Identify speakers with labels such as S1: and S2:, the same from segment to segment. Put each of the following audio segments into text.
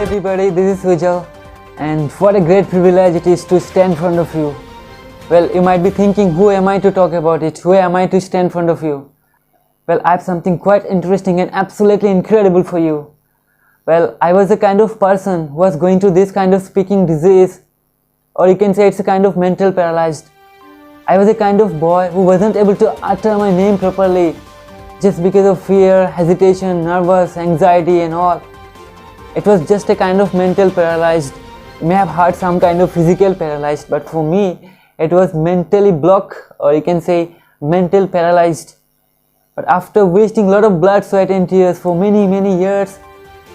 S1: everybody, this is Sujal, and what a great privilege it is to stand in front of you. Well, you might be thinking, who am I to talk about it? Who am I to stand in front of you? Well, I have something quite interesting and absolutely incredible for you. Well, I was the kind of person who was going through this kind of speaking disease, or you can say it's a kind of mental paralyzed. I was a kind of boy who wasn't able to utter my name properly just because of fear, hesitation, nervous, anxiety and all. It was just a kind of mental paralyzed. You may have heard some kind of physical paralyzed, but for me it was mentally blocked, or you can say mental paralyzed. But after wasting a lot of blood, sweat and tears for many years,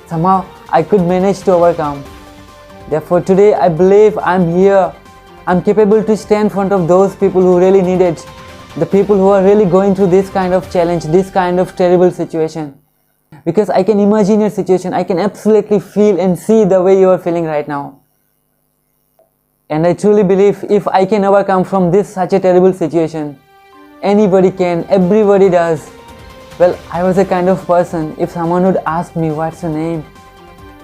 S1: somehow I could manage to overcome. Therefore today I believe I'm here. I'm capable to stand in front of those people who really need it. The people who are really going through this kind of challenge, this kind of terrible situation. Because I can imagine your situation, I can absolutely feel and see the way you are feeling right now. And I truly believe if I can overcome from this such a terrible situation, anybody can, everybody does. Well, I was a kind of person, if someone would ask me what's your name,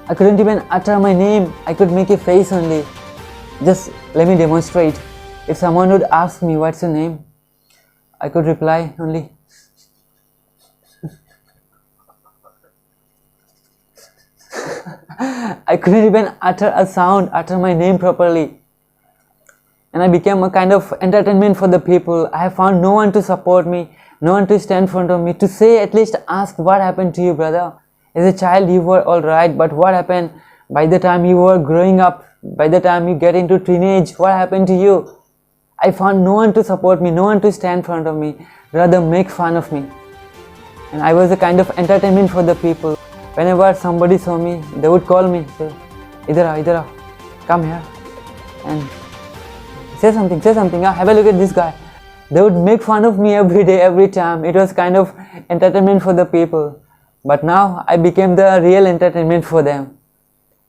S1: I couldn't even utter my name, I could make a face only. Just let me demonstrate. If someone would ask me what's your name, I could reply only I couldn't even utter a sound, utter my name properly. And I became a kind of entertainment for the people. I have found no one to support me, no one to stand in front of me, to say, at least ask, what happened to you, brother? As a child you were alright, but what happened by the time you were growing up, by the time you get into teenage, what happened to you? I found no one to support me, no one to stand in front of me, rather make fun of me. And I was a kind of entertainment for the people. Whenever somebody saw me, they would call me, say, idhar aa, come here and say something, have a look at this guy. They would make fun of me every day, every time. It was kind of entertainment for the people. But now I became the real entertainment for them.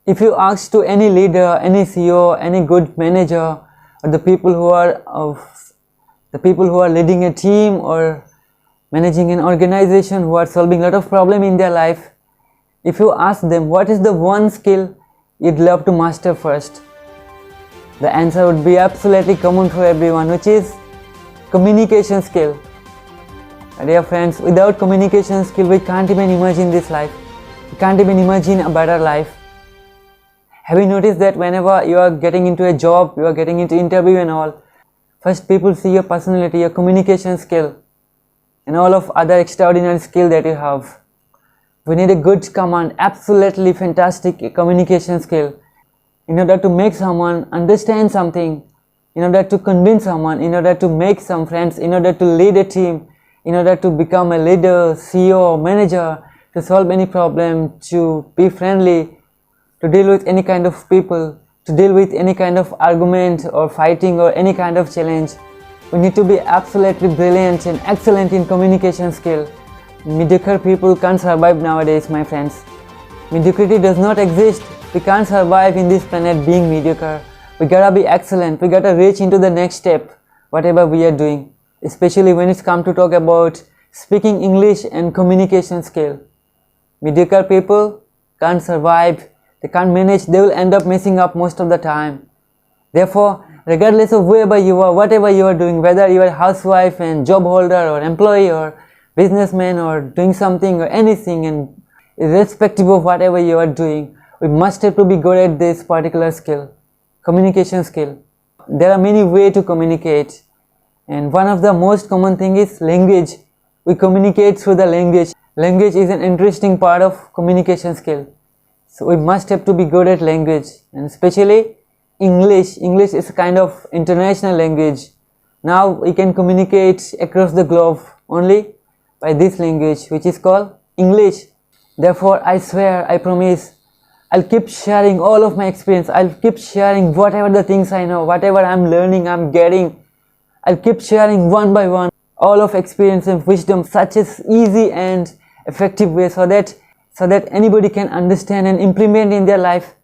S1: If you ask to any leader, any CEO, any good manager, or the people who are leading a team or managing an organization, who are solving a lot of problems in their life, if you ask them what is the one skill you'd love to master first, the answer would be absolutely common for everyone, which is communication skill. My dear friends, without communication skill we can't even imagine this life. We can't even imagine a better life. Have you noticed that whenever you are getting into a job, you are getting into interview and all, first people see your personality, your communication skill and all of other extraordinary skill that you have. We need a good command, absolutely fantastic communication skill in order to make someone understand something, in order to convince someone, in order to make some friends, in order to lead a team, in order to become a leader, CEO or manager, to solve any problem, to be friendly, to deal with any kind of people, to deal with any kind of argument or fighting or any kind of challenge. We need to be absolutely brilliant and excellent in communication skill. Mediocre people can't survive nowadays, my friends. Mediocrity does not exist. We can't survive in this planet being mediocre. We gotta be excellent. We gotta reach into the next step, whatever we are doing. Especially when it's come to talk about speaking English and communication skill. Mediocre people can't survive. They can't manage. They will end up messing up most of the time. Therefore, regardless of wherever you are, whatever you are doing, whether you are a housewife and job holder or employee or businessman or doing something or anything, and irrespective of whatever you are doing, we must have to be good at this particular skill, communication skill. There are many ways to communicate, and one of the most common thing is language. We communicate through the language. Language is an interesting part of communication skill. So we must have to be good at language, and especially English. English is a kind of international language. Now we can communicate across the globe only by this language, which is called English. Therefore, I swear, I promise, I'll keep sharing all of my experience. I'll keep sharing whatever the things I know, whatever I'm learning, I'm getting. I'll keep sharing one by one all of experience and wisdom, such as easy and effective way, so that anybody can understand and implement in their life.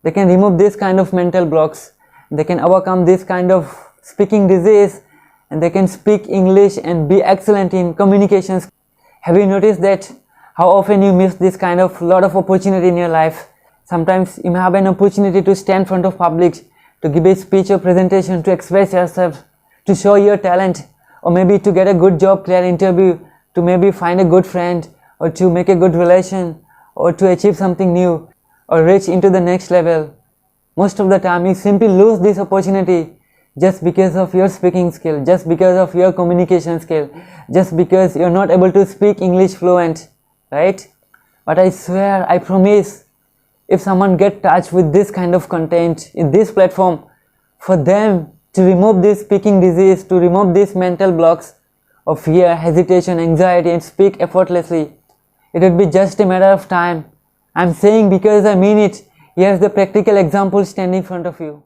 S1: They can remove this kind of mental blocks. They can overcome this kind of speaking disease, and they can speak English and be excellent in communications. Have you noticed that how often you miss this kind of lot of opportunity in your life Sometimes you may have an opportunity to stand in front of public, to give a speech or presentation, to express yourself, to show your talent, or maybe to get a good job, clear interview, to maybe find a good friend, or to make a good relation, or to achieve something new, or reach into the next level. Most of the time you simply lose this opportunity just because of your speaking skill, just because of your communication skill, just because you're not able to speak English fluent, right? But I swear, I promise, if someone get touched with this kind of content in this platform, for them to remove this speaking disease, to remove these mental blocks of fear, hesitation, anxiety, and speak effortlessly, it would be just a matter of time. I'm saying because I mean it. Here's the practical example standing in front of you.